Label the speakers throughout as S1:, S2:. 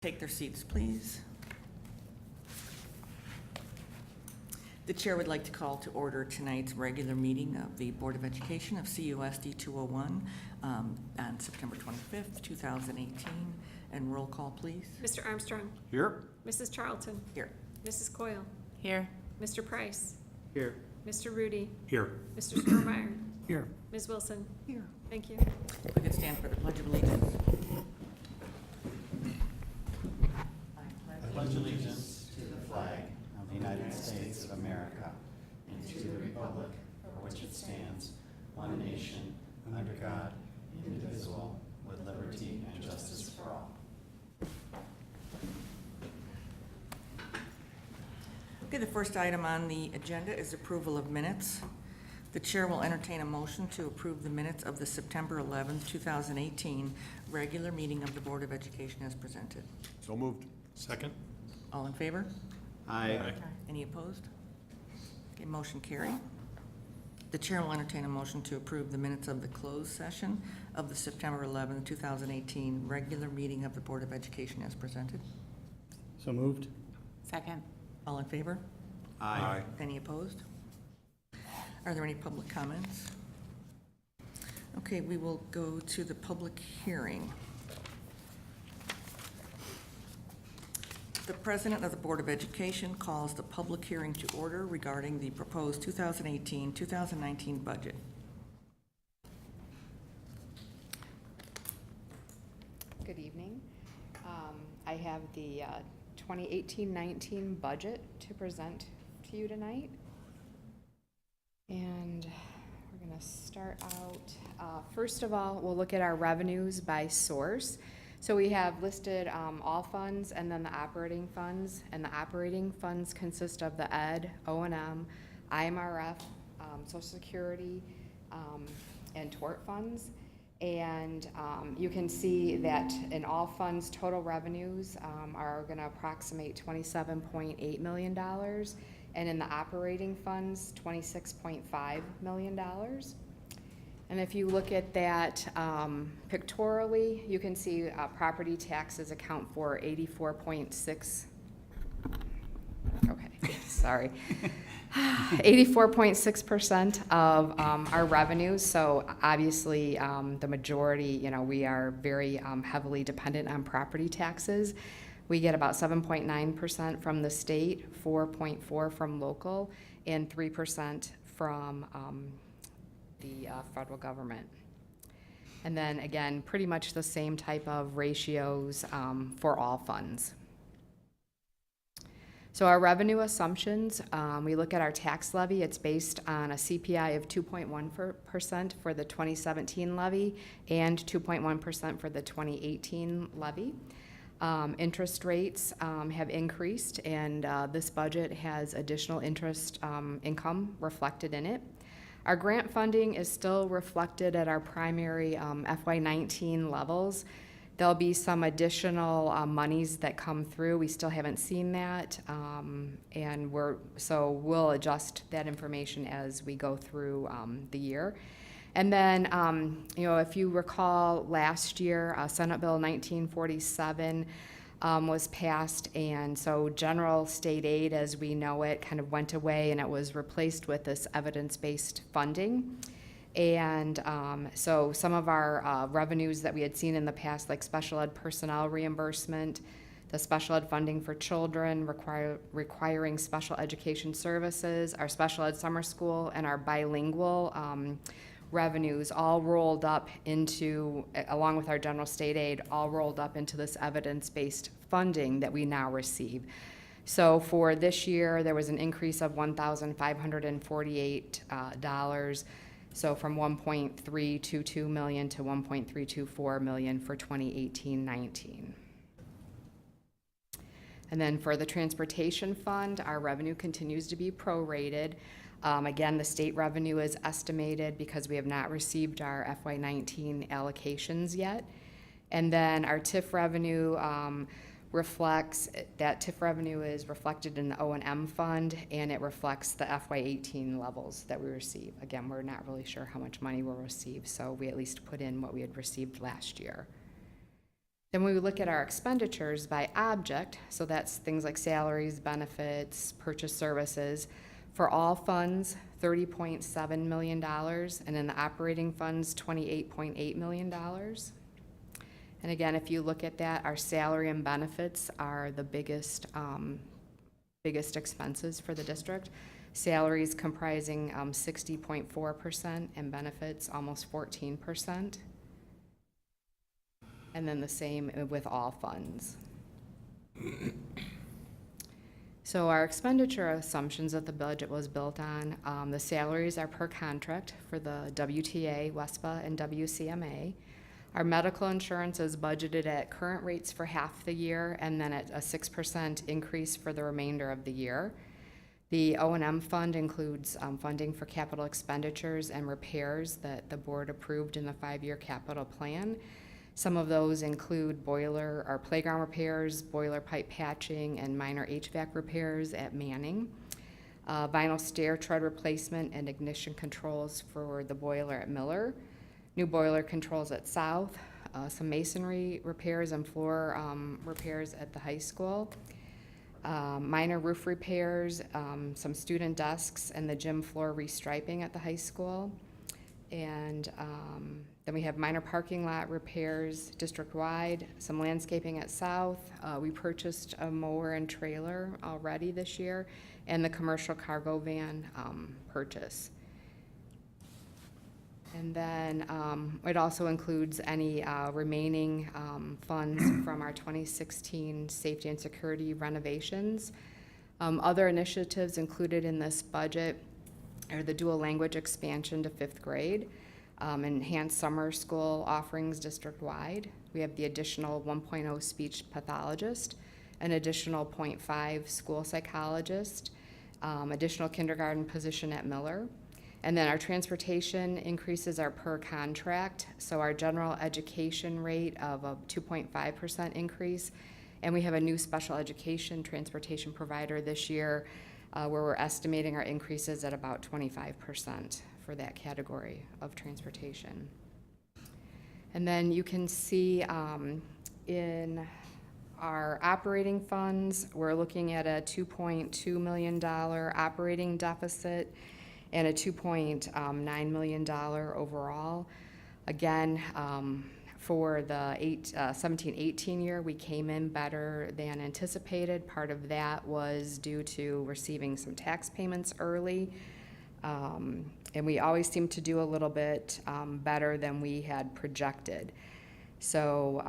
S1: Take their seats, please. The chair would like to call to order tonight's regular meeting of the Board of Education of CUSD 201 on September 25th, 2018. And roll call, please.
S2: Mr. Armstrong.
S3: Here.
S2: Mrs. Charlton.
S1: Here.
S2: Mrs. Coyle.
S4: Here.
S2: Mr. Price.
S3: Here.
S2: Mr. Rudy.
S3: Here.
S2: Mr. Stormeyer.
S3: Here.
S2: Ms. Wilson.
S1: Here.
S2: Thank you.
S1: We could stand for the Pledge of Allegiance.
S5: I pledge allegiance to the flag of the United States of America and to the republic for which it stands, one nation, under God, indivisible, with liberty and justice for all.
S1: Okay, the first item on the agenda is approval of minutes. The chair will entertain a motion to approve the minutes of the September 11th, 2018 regular meeting of the Board of Education as presented.
S3: So moved. Second.
S1: All in favor?
S3: Aye.
S1: Any opposed? Okay, motion carried. The chair will entertain a motion to approve the minutes of the closed session of the September 11th, 2018 regular meeting of the Board of Education as presented.
S5: So moved.
S4: Second.
S1: All in favor?
S3: Aye.
S1: Any opposed? Are there any public comments? Okay, we will go to the public hearing. The President of the Board of Education calls the public hearing to order regarding the proposed 2018-2019 budget.
S4: Good evening. I have the 2018-19 budget to present to you tonight. And we're going to start out, first of all, we'll look at our revenues by source. So we have listed all funds and then the operating funds. And the operating funds consist of the Ed, O&M, IMRF, Social Security, and tort funds. And you can see that in all funds, total revenues are going to approximate $27.8 million. And in the operating funds, $26.5 million. And if you look at that pictorially, you can see property taxes account for 84.6, okay, sorry, 84.6% of our revenues. So obviously the majority, we are very heavily dependent on property taxes. We get about 7.9% from the state, 4.4% from local, and 3% from the federal government. And then again, pretty much the same type of ratios for all funds. So our revenue assumptions, we look at our tax levy. It's based on a CPI of 2.1% for the 2017 levy and 2.1% for the 2018 levy. Interest rates have increased, and this budget has additional interest income reflected in it. Our grant funding is still reflected at our primary FY19 levels. There'll be some additional monies that come through. We still haven't seen that, and we'll adjust that information as we go through the year. And then, if you recall, last year, Senate Bill 1947 was passed, and so general state aid as we know it kind of went away, and it was replaced with this evidence-based funding. And so some of our revenues that we had seen in the past, like special ed personnel reimbursement, the special ed funding for children requiring special education services, our special ed summer school, and our bilingual revenues all rolled up into, along with our general state aid, all rolled up into this evidence-based funding that we now receive. So for this year, there was an increase of $1,548. So from 1.322 million to 1.324 million for 2018-19. And then for the transportation fund, our revenue continues to be prorated. Again, the state revenue is estimated because we have not received our FY19 allocations yet. And then our TIF revenue reflects, that TIF revenue is reflected in the O&M fund, and it reflects the FY18 levels that we receive. Again, we're not really sure how much money we'll receive, so we at least put in what we had received last year. Then we would look at our expenditures by object, so that's things like salaries, benefits, purchase services. For all funds, $30.7 million, and in the operating funds, $28.8 million. And again, if you look at that, our salary and benefits are the biggest expenses for the district. Salaries comprising 60.4% and benefits almost 14%. And then the same with all funds. So our expenditure assumptions that the budget was built on, the salaries are per contract for the WTA, WESPA, and WCMA. Our medical insurance is budgeted at current rates for half the year and then at a 6% increase for the remainder of the year. The O&M fund includes funding for capital expenditures and repairs that the board approved in the 5-year capital plan. Some of those include boiler or playground repairs, boiler pipe patching, and minor HVAC repairs at Manning. Vinyl stair tread replacement and ignition controls for the boiler at Miller. New boiler controls at South. Some masonry repairs and floor repairs at the high school. Minor roof repairs, some student desks, and the gym floor restriping at the high school. And then we have minor parking lot repairs district-wide, some landscaping at South. We purchased a mower and trailer already this year, and the commercial cargo van purchase. And then it also includes any remaining funds from our 2016 safety and security renovations. Other initiatives included in this budget are the dual language expansion to 5th grade, enhanced summer school offerings district-wide. We have the additional 1.0 speech pathologist, an additional 0.5 school psychologist, additional kindergarten position at Miller. And then our transportation increases are per contract, so our general education rate of a 2.5% increase, and we have a new special education transportation provider this year where we're estimating our increases at about 25% for that category of transportation. And then you can see in our operating funds, we're looking at a $2.2 million operating deficit and a $2.9 million overall. Again, for the 17-18 year, we came in better than anticipated. Part of that was due to receiving some tax payments early. And we always seem to do a little bit better than we had projected. So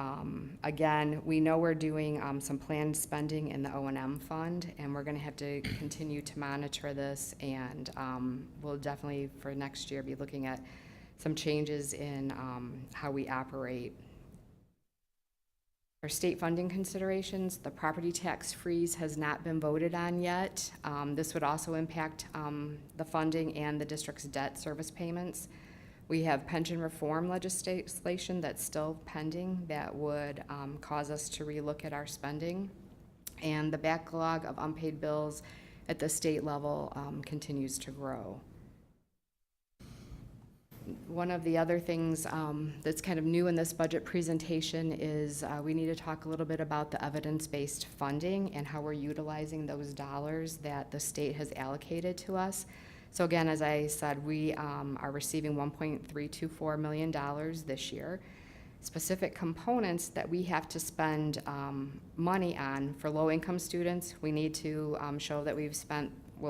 S4: again, we know we're doing some planned spending in the O&M fund, and we're going to have to continue to monitor this, and we'll definitely for next year be looking at some changes in how we operate. For state funding considerations, the property tax freeze has not been voted on yet. This would also impact the funding and the district's debt service payments. We have pension reform legislation that's still pending that would cause us to relook at our spending. And the backlog of unpaid bills at the state level continues to grow. One of the other things that's kind of new in this budget presentation is we need to talk a little bit about the evidence-based funding and how we're utilizing those dollars that the state has allocated to us. So again, as I said, we are receiving $1.324 million this year. Specific components that we have to spend money on for low-income students, we need to show that we'll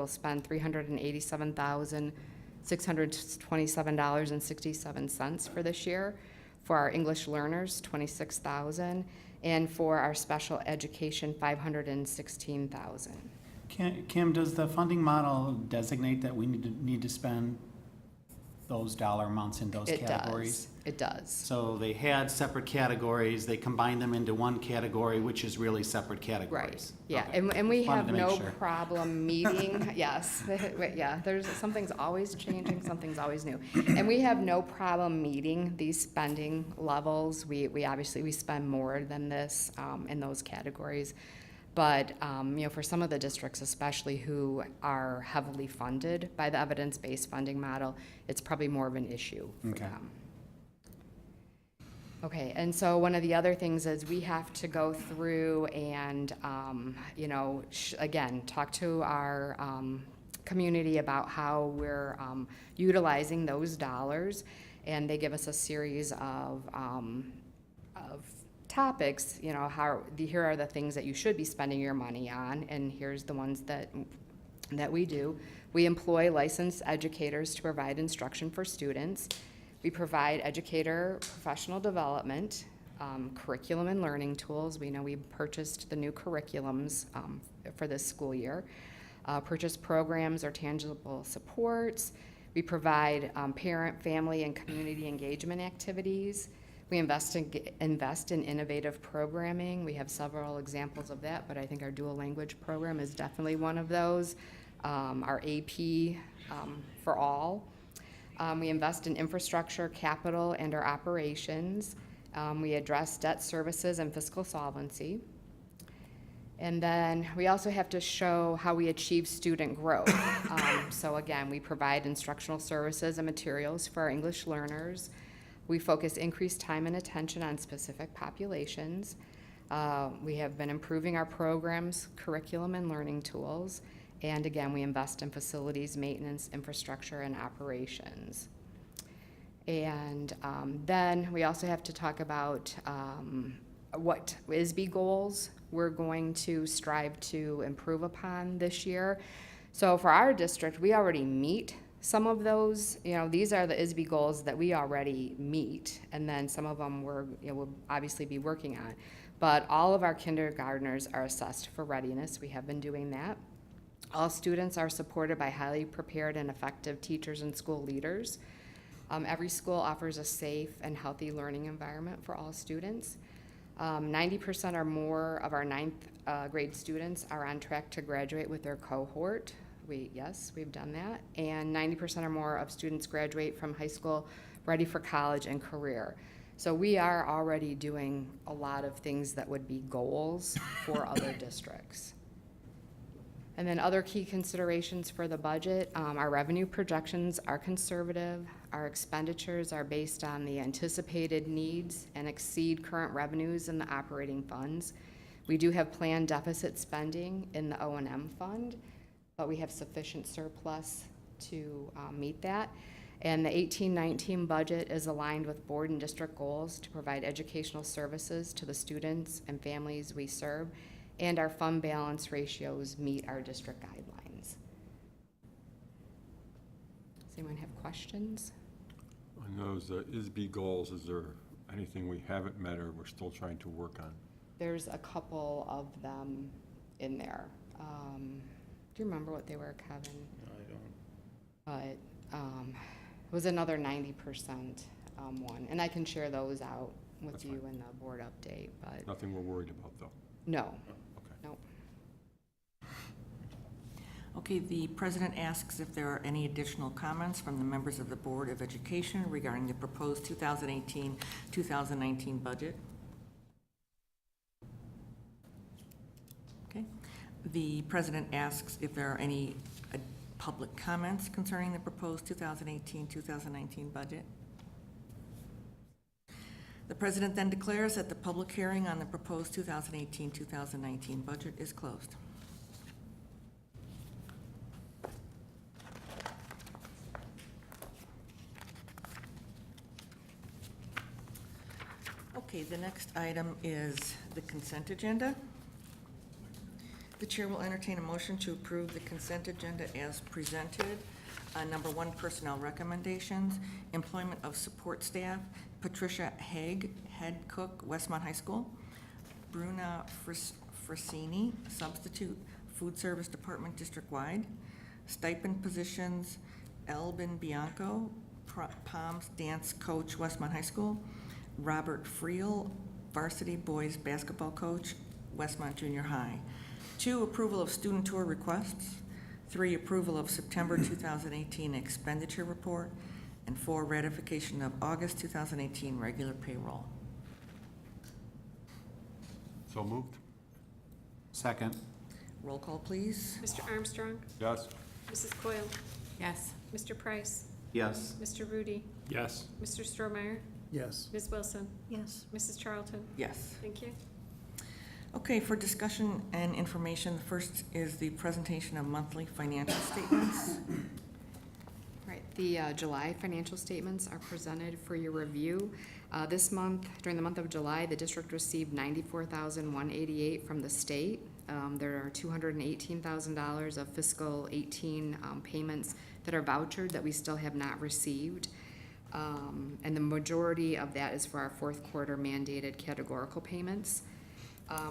S4: spend $387,627.67 for this year. For our English learners, $26,000, and for our special education, $516,000.
S5: Kim, does the funding model designate that we need to spend those dollar amounts in those categories?
S4: It does.
S5: So they had separate categories, they combined them into one category, which is really separate categories.
S4: Right, yeah,
S5: Okay.
S4: and we
S5: Wanted
S4: have
S5: to make
S4: no
S5: sure.
S4: problem meeting, yes, yeah, there's, something's always changing, something's always new. And we have no problem meeting these spending levels. We obviously, we spend more than this in those categories. But, you know, for some of the districts, especially who are heavily funded by the evidence-based funding model, it's probably more of an issue for
S5: Okay.
S4: them. Okay, and so one of the other things is we have to go through and, again, talk to our community about how we're utilizing those dollars. And they give us a series of topics, here are the things that you should be spending your money on, and here's the ones that we do. We employ licensed educators to provide instruction for students. We provide educator professional development, curriculum and learning tools. We know we purchased the new curriculums for this school year. Purchase programs or tangible supports. We provide parent, family, and community engagement activities. We invest in innovative programming. We have several examples of that, but I think our dual language program is definitely one of those. Our AP for all. We invest in infrastructure, capital, and our operations. We address debt services and fiscal solvency. And then we also have to show how we achieve student growth. So again, we provide instructional services and materials for our English learners. We focus increased time and attention on specific populations. We have been improving our programs, curriculum, and learning tools. And again, we invest in facilities, maintenance, infrastructure, and operations. And then we also have to talk about what ISB goals we're going to strive to improve upon this year. So for our district, we already meet some of those. These are the ISB goals that we already meet, and then some of them we'll obviously be working on. But all of our kindergartners are assessed for readiness. We have been doing that. All students are supported by highly prepared and effective teachers and school leaders. Every school offers a safe and healthy learning environment for all students. 90% or more of our ninth grade students are on track to graduate with their cohort. Yes, we've done that. And 90% or more of students graduate from high school ready for college and career. So we are already doing a lot of things that would be goals for other districts. And then other key considerations for the budget, our revenue projections are conservative. Our expenditures are based on the anticipated needs and exceed current revenues in the operating funds. We do have planned deficit spending in the O&M fund, but we have sufficient surplus to meet that. And the 18-19 budget is aligned with board and district goals to provide educational services to the students and families we serve, and our fund balance ratios meet our district guidelines. Does anyone have questions?
S3: On those ISB goals, is there anything we haven't met or we're still trying to work on?
S4: There's a couple of them in there. Do you remember what they were, Kevin?
S5: No, I don't.
S4: But it was another 90% one, and I can share those out with
S3: That's
S4: you
S3: fine.
S4: in the board update, but
S3: Nothing we're worried about, though?
S4: no,
S3: Okay.
S4: no.
S1: Okay, the president asks if there are any additional comments from the members of the Board of Education regarding the proposed 2018-2019 budget. Okay. The president asks if there are any public comments concerning the proposed 2018-2019 budget. The president then declares that the public hearing on the proposed 2018-2019 budget is closed. Okay, the next item is the consent agenda. The chair will entertain a motion to approve the consent agenda as presented. Number 1, personnel recommendations, employment of support staff, Patricia Haig, head cook, Westmont High School, Bruna Frassini, substitute, food service department district-wide, stipend positions, Elbin Bianco, Palms dance coach, Westmont High School, Robert Friel, varsity boys basketball coach, Westmont Junior High. 2, approval of student tour requests. 3, approval of September 2018 expenditure report. And 4, ratification of August 2018 regular payroll.
S3: So moved?
S5: Second.
S1: Roll call, please.
S2: Mr. Armstrong,
S3: Yes.
S2: Mrs. Coyle,
S4: Yes.
S2: Mr. Price,
S5: Yes.
S2: Mr. Rudy,
S3: Yes.
S2: Mr. Stromeyer,
S6: Yes.
S2: Ms. Wilson?
S7: Yes.
S2: Mrs. Charlton?
S1: Yes.
S2: Thank you.
S1: Okay, for discussion and information, the first is the presentation of monthly financial statements.
S4: Right, the July financial statements are presented for your review. This month, during the month of July, the district received $94,188 from the state. There are $218,000 of fiscal 18 payments that are vouchered that we still have not received. And the majority of that is for our fourth quarter mandated categorical payments.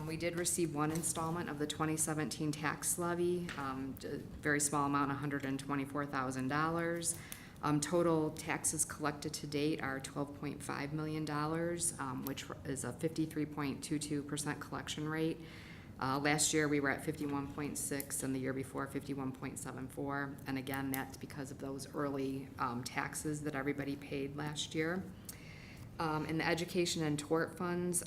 S4: We did receive one installment of the 2017 tax levy, a very small amount, $124,000. Total taxes collected to date are $12.5 million, which is a 53.22% collection rate. Last year, we were at 51.6, and the year before, 51.74. And again, that's because of those early taxes that everybody paid last year. In the education and tort funds,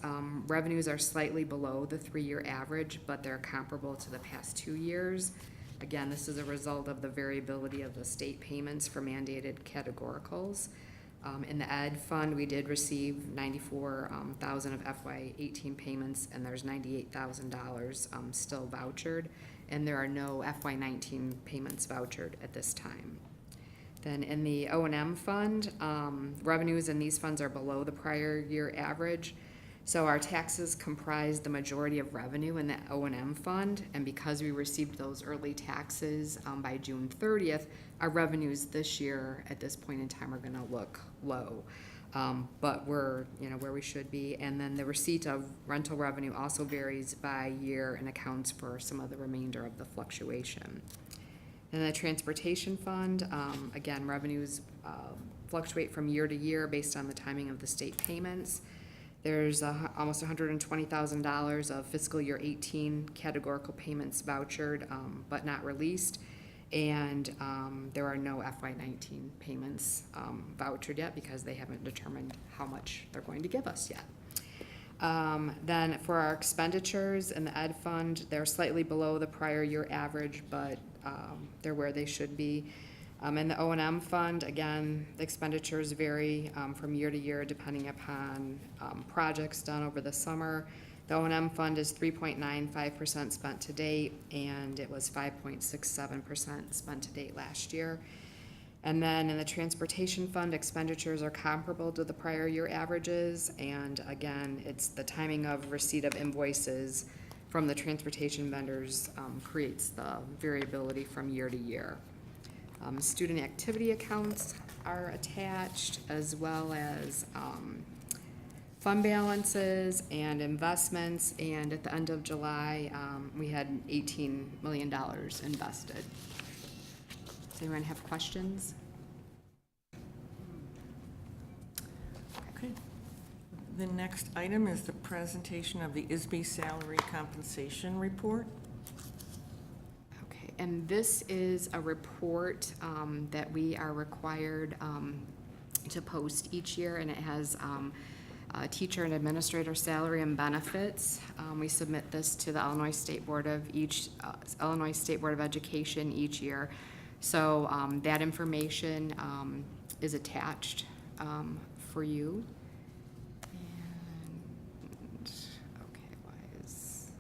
S4: revenues are slightly below the 3-year average, but they're comparable to the past 2 years. Again, this is a result of the variability of the state payments for mandated categoricals. In the ed fund, we did receive $94,000 of FY18 payments, and there's $98,000 still vouchered, and there are no FY19 payments vouchered at this time. Then in the O&M fund, revenues in these funds are below the prior year average. So our taxes comprise the majority of revenue in the O&M fund, and because we received those early taxes by June 30th, our revenues this year at this point in time are gonna look low. But we're, where we should be. And then the receipt of rental revenue also varies by year and accounts for some of the remainder of the fluctuation. In the transportation fund, again, revenues fluctuate from year to year based on the timing of the state payments. There's almost $120,000 of fiscal year 18 categorical payments vouchered but not released. And there are no FY19 payments vouchered yet because they haven't determined how much they're going to give us yet. Then for our expenditures in the ed fund, they're slightly below the prior year average, but they're where they should be. In the O&M fund, again, the expenditures vary from year to year depending upon projects done over the summer. The O&M fund is 3.95% spent to date, and it was 5.67% spent to date last year. And then in the transportation fund, expenditures are comparable to the prior year averages, and again, it's the timing of receipt of invoices from the transportation vendors creates the variability from year to year. Student activity accounts are attached, as well as fund balances and investments, and at the end of July, we had $18 million invested. Does anyone have questions?
S1: Okay. The next item is the presentation of the ISB salary compensation report.
S4: Okay, and this is a report that we are required to post each year, and it has teacher and administrator salary and benefits. We submit this to the Illinois State Board of Education each year. So that information is attached for you. And, okay, why is...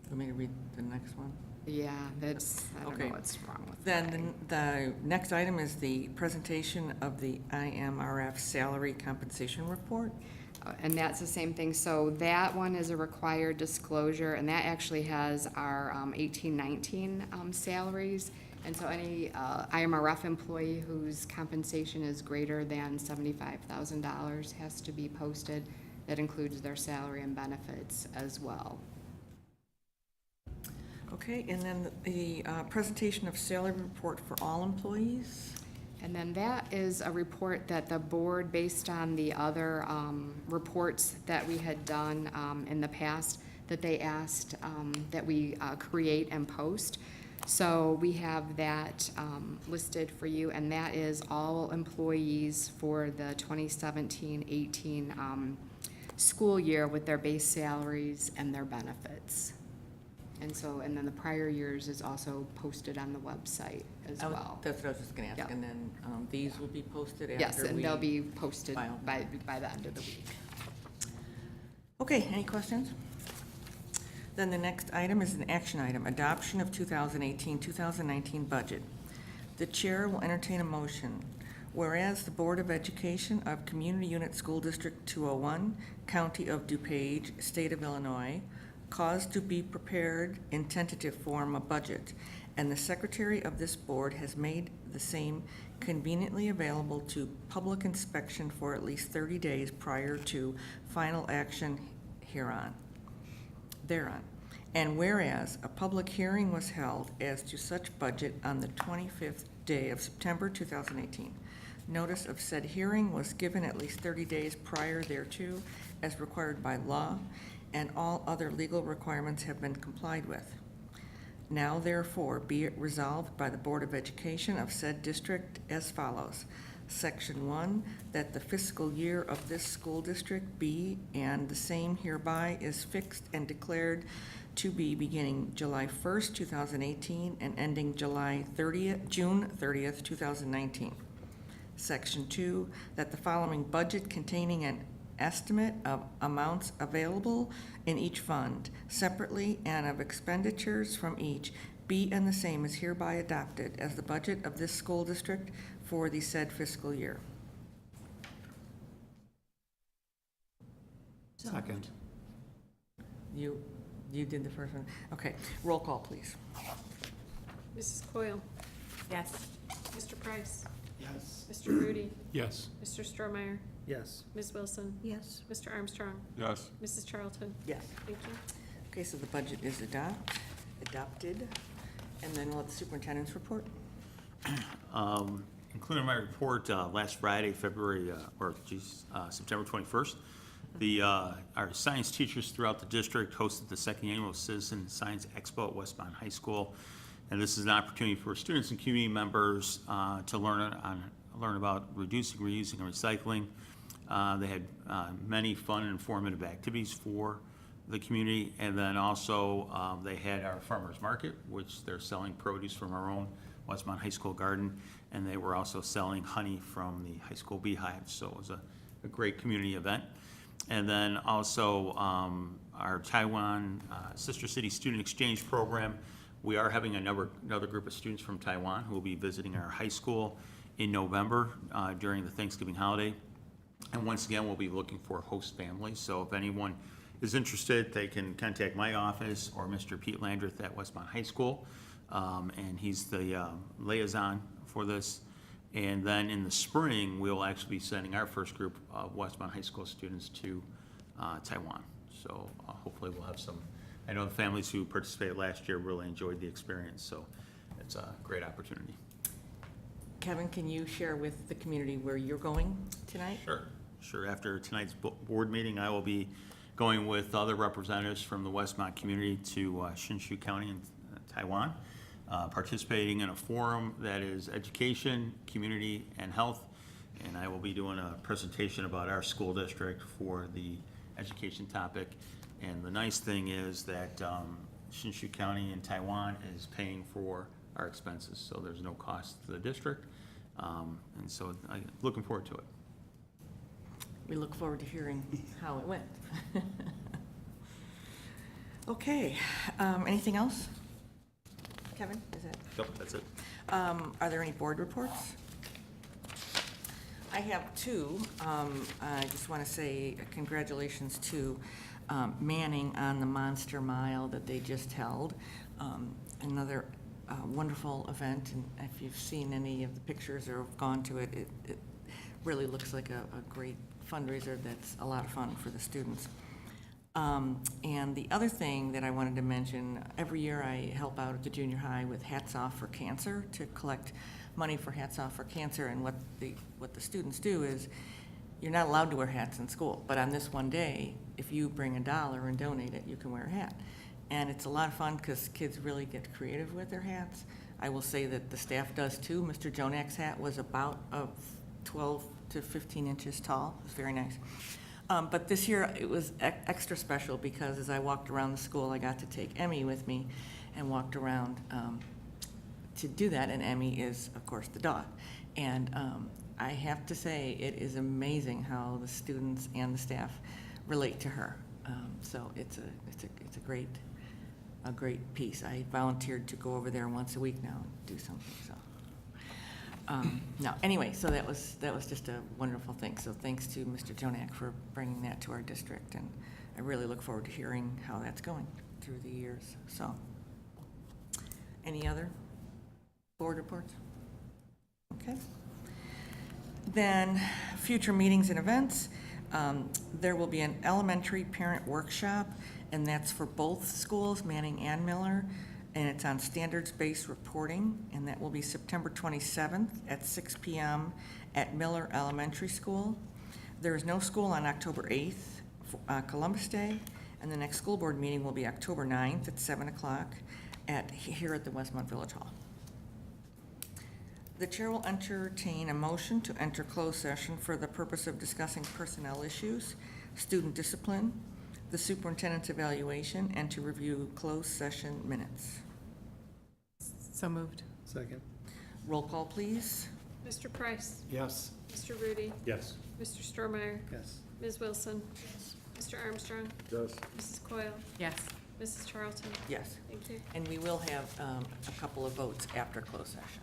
S1: Want me to read the next one?
S4: Yeah, that's, I don't
S1: Okay.
S4: know what's wrong with
S1: Then the next item is the presentation of the IMRF salary compensation report.
S4: And that's the same thing. So that one is a required disclosure, and that actually has our 18-19 salaries. And so any IMRF employee whose compensation is greater than $75,000 has to be posted. That includes their salary and benefits as well.
S1: Okay, and then the presentation of salary report for all employees.
S4: And then that is a report that the board, based on the other reports that we had done in the past, that they asked that we create and post. So we have that listed for you, and that is all employees for the 2017-18 school year with their base salaries and their benefits. And then the prior years is also posted on the website as well.
S1: That's what I was just gonna ask,
S4: Yep.
S1: and then, these will be posted after
S4: Yes, and
S1: we-
S4: they'll be posted
S1: file.
S4: by the end of the week.
S1: Okay, any questions? Then the next item is an action item, adoption of 2018-2019 budget. The chair will entertain a motion. Whereas the Board of Education of Community Unit School District 201, County of DuPage, State of Illinois, caused to be prepared in tentative form a budget, and the secretary of this board has made the same conveniently available to public inspection for at least 30 days prior to final action thereon. And whereas a public hearing was held as to such budget on the 25th day of September 2018, notice of said hearing was given at least 30 days prior thereto as required by law, and all other legal requirements have been complied with. Now therefore be it resolved by the Board of Education of said district as follows. Section 1, that the fiscal year of this school district be, and the same hereby is fixed and declared to be beginning July 1st, 2018, and ending June 30th, 2019. Section 2, that the following budget containing an estimate of amounts available in each fund separately and of expenditures from each be and the same is hereby adopted as the budget of this school district for the said fiscal year.
S5: Second.
S1: You did the first one? Okay, roll call, please.
S2: Mrs. Coyle?
S6: Yes.
S2: Mr. Price?
S5: Yes.
S2: Mr. Rudy?
S3: Yes.
S2: Mr. Stromeyer?
S5: Yes.
S2: Ms. Wilson?
S6: Yes.
S2: Mr. Armstrong?
S3: Yes.
S2: Mrs. Charlton?
S1: Yes.
S2: Thank you.
S1: Okay, so the budget is adopted, and then we'll have the superintendent's report.
S7: Included in my report, last Friday, September 21st, our science teachers throughout the district hosted the second annual Citizen Science Expo at Westmont High School. And this is an opportunity for students and community members to learn about reducing, reusing, and recycling. They had many fun and informative activities for the community. And then also they had our farmers market, which they're selling produce from our own Westmont High School garden. And they were also selling honey from the high school beehives. So it was a great community event. And then also our Taiwan Sister City Student Exchange Program. We are having another group of students from Taiwan who will be visiting our high school in November during the Thanksgiving holiday. And once again, we'll be looking for host families. So if anyone is interested, they can contact my office or Mr. Pete Landreth at Westmont High School. And he's the liaison for this. And then in the spring, we'll actually be sending our first group of Westmont High School students to Taiwan. So hopefully we'll have some. I know the families who participated last year really enjoyed the experience, so it's a great opportunity.
S1: Kevin, can you share with the community where you're going tonight?
S7: Sure. After tonight's board meeting, I will be going with other representatives from the Westmont community to Hsinchu County in Taiwan, participating in a forum that is education, community, and health. And I will be doing a presentation about our school district for the education topic. And the nice thing is that Hsinchu County in Taiwan is paying for our expenses, so there's no cost to the district. And so I'm looking forward to it.
S1: We look forward to hearing how it went. Okay, anything else? Kevin, is that?
S7: Yep, that's it.
S1: Are there any board reports? I have two. I just want to say congratulations to Manning on the Monster Mile that they just held. Another wonderful event, and if you've seen any of the pictures or have gone to it, it really looks like a great fundraiser that's a lot of fun for the students. And the other thing that I wanted to mention, every year I help out at the junior high with Hats Off for Cancer to collect money for Hats Off for Cancer. And what the students do is, you're not allowed to wear hats in school, but on this one day, if you bring $1 and donate it, you can wear a hat. And it's a lot of fun because kids really get creative with their hats. I will say that the staff does too. Mr. Jonak's hat was about 12 to 15 inches tall. It was very nice. But this year, it was extra special because as I walked around the school, I got to take Emmy with me and walked around to do that, and Emmy is, of course, the dog. And I have to say, it is amazing how the students and the staff relate to her. So it's a great piece. I volunteered to go over there once a week now and do something, so. No, anyway, so that was just a wonderful thing. So thanks to Mr. Jonak for bringing that to our district, and I really look forward to hearing how that's going through the years, so. Any other board reports? Okay. Then, future meetings and events. There will be an elementary parent workshop, and that's for both schools, Manning and Miller, and it's on standards-based reporting, and that will be September 27th at 6 p.m. at Miller Elementary School. There is no school on October 8th, Columbus Day, and the next school board meeting will be October 9th at 7 o'clock here at the Westmont Village Hall. The chair will entertain a motion to enter closed session for the purpose of discussing personnel issues, student discipline, the superintendent's evaluation, and to review closed session minutes.
S6: So moved.
S5: Second.
S1: Roll call, please.
S2: Mr. Price,
S5: Yes.
S2: Mr. Rudy,
S5: Yes.
S2: Mr. Stromeyer,
S5: Yes.
S2: Ms. Wilson, Mr. Armstrong,
S3: Yes.
S2: Mrs. Coyle,
S6: Yes.
S2: Mrs. Charlton.
S1: Yes,
S2: Thank you.
S1: and we will have a couple of votes after closed session.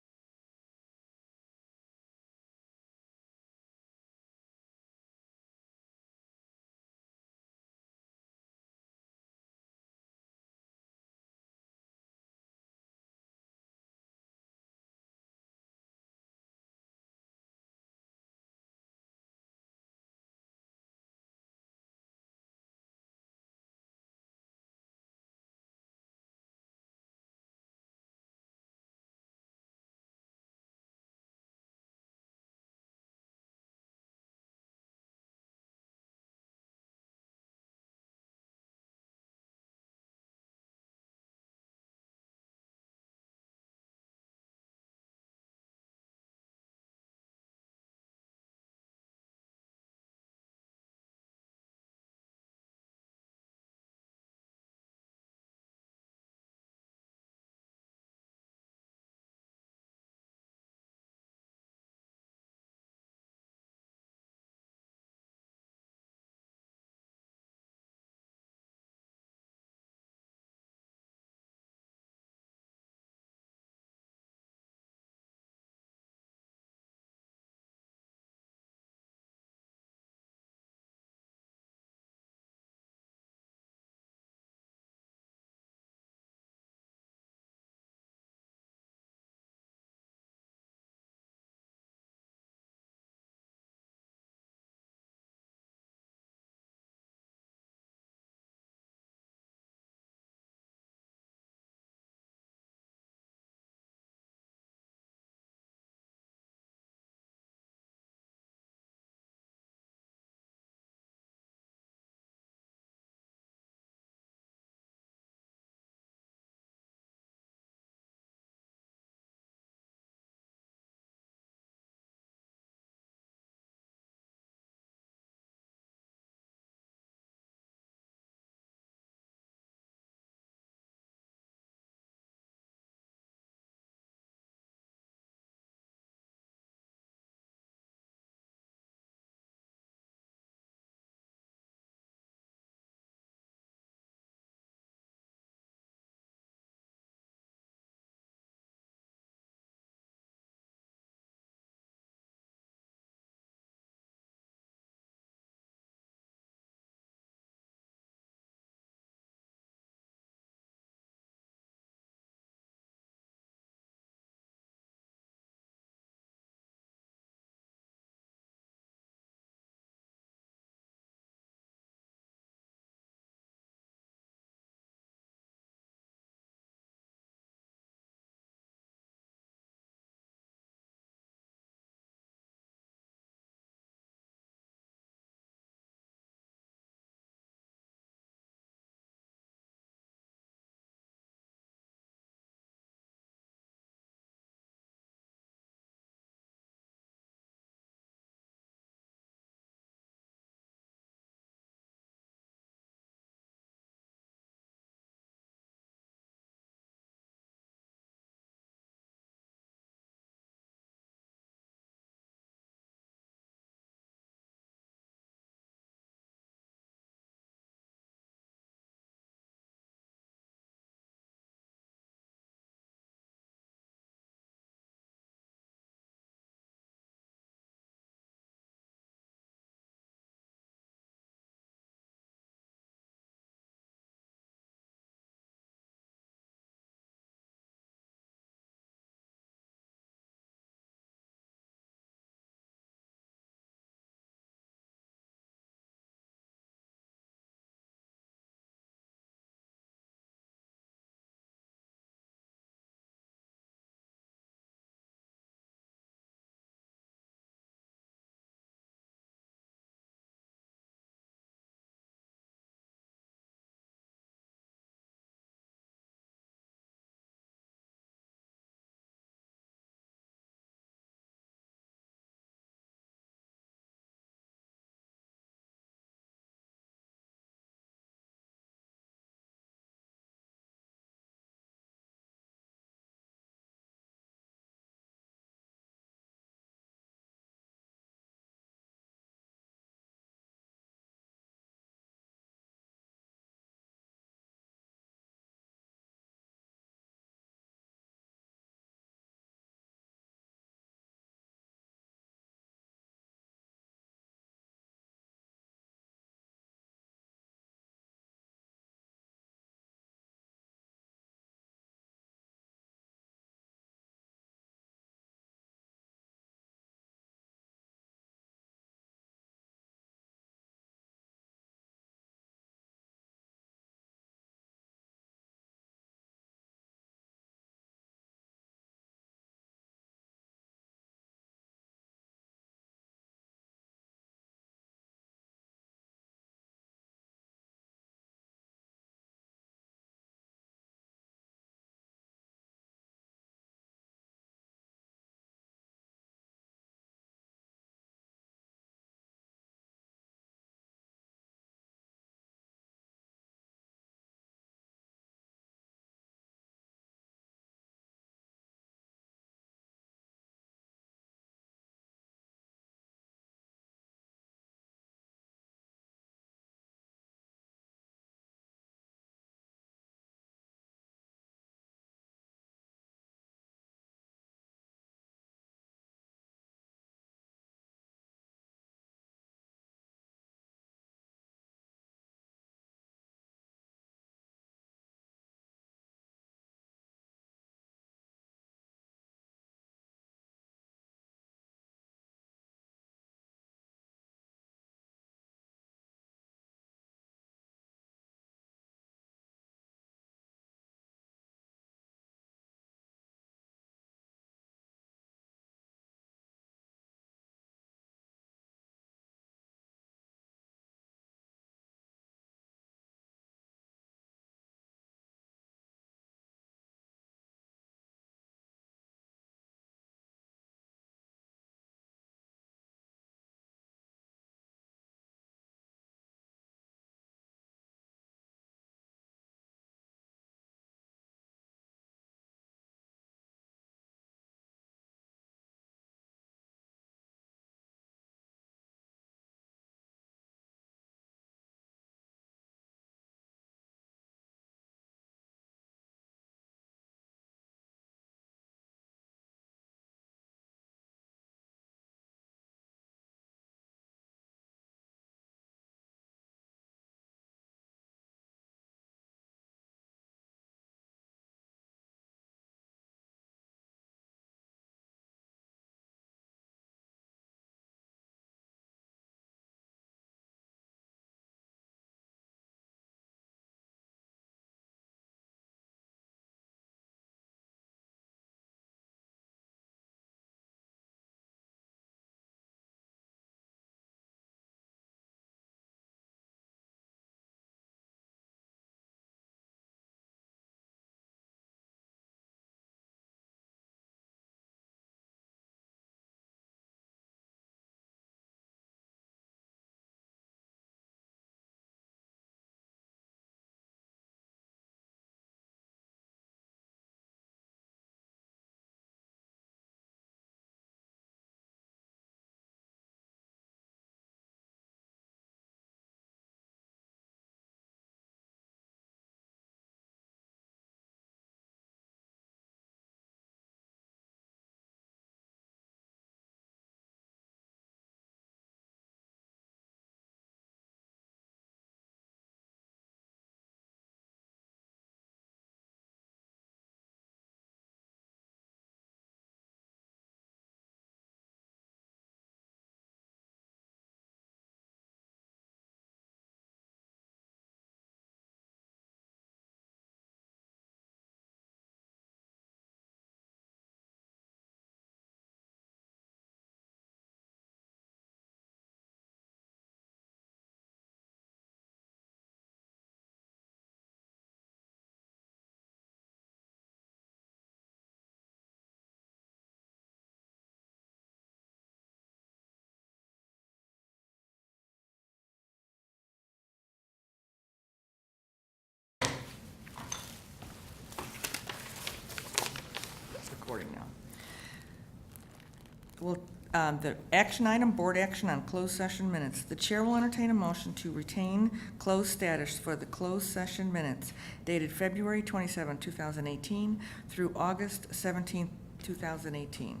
S1: Well, the action item, board action on closed session minutes. The chair will entertain a motion to retain closed status for the closed session minutes dated February 27, 2018 through August 17, 2018.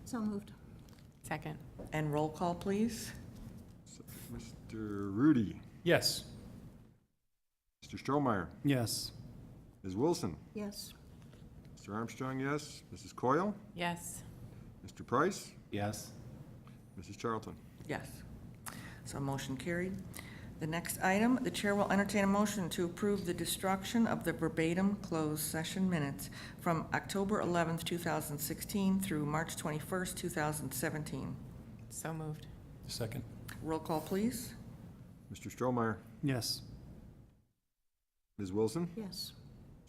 S6: So moved. Second.
S1: And roll call, please.
S3: Mr. Rudy,
S8: Yes.
S3: Mr. Stromeyer,
S5: Yes.
S3: Ms. Wilson,
S6: Yes.
S3: Mr. Armstrong, yes. Mrs. Coyle,
S6: Yes.
S3: Mr. Price,
S5: Yes.
S3: Mrs. Charlton.
S1: Yes. So motion carried. The next item, the chair will entertain a motion to approve the destruction of the verbatim closed session minutes from October 11th, 2016 through March 21st, 2017.
S6: So moved.
S8: Second.
S1: Roll call, please.
S3: Mr. Stromeyer,
S5: Yes.
S3: Ms. Wilson,
S6: Yes.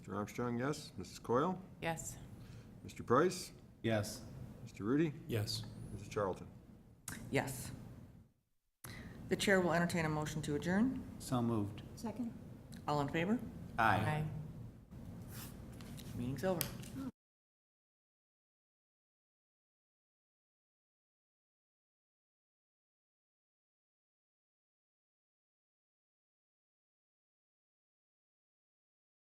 S3: Mr. Armstrong, yes. Mrs. Coyle,
S6: Yes.
S3: Mr. Price,
S5: Yes.
S3: Mr. Rudy,
S8: Yes.
S3: Mrs. Charlton.
S1: Yes. The chair will entertain a motion to adjourn.
S5: So moved.
S6: Second.
S1: All in favor?
S5: Aye.
S1: Meeting's over.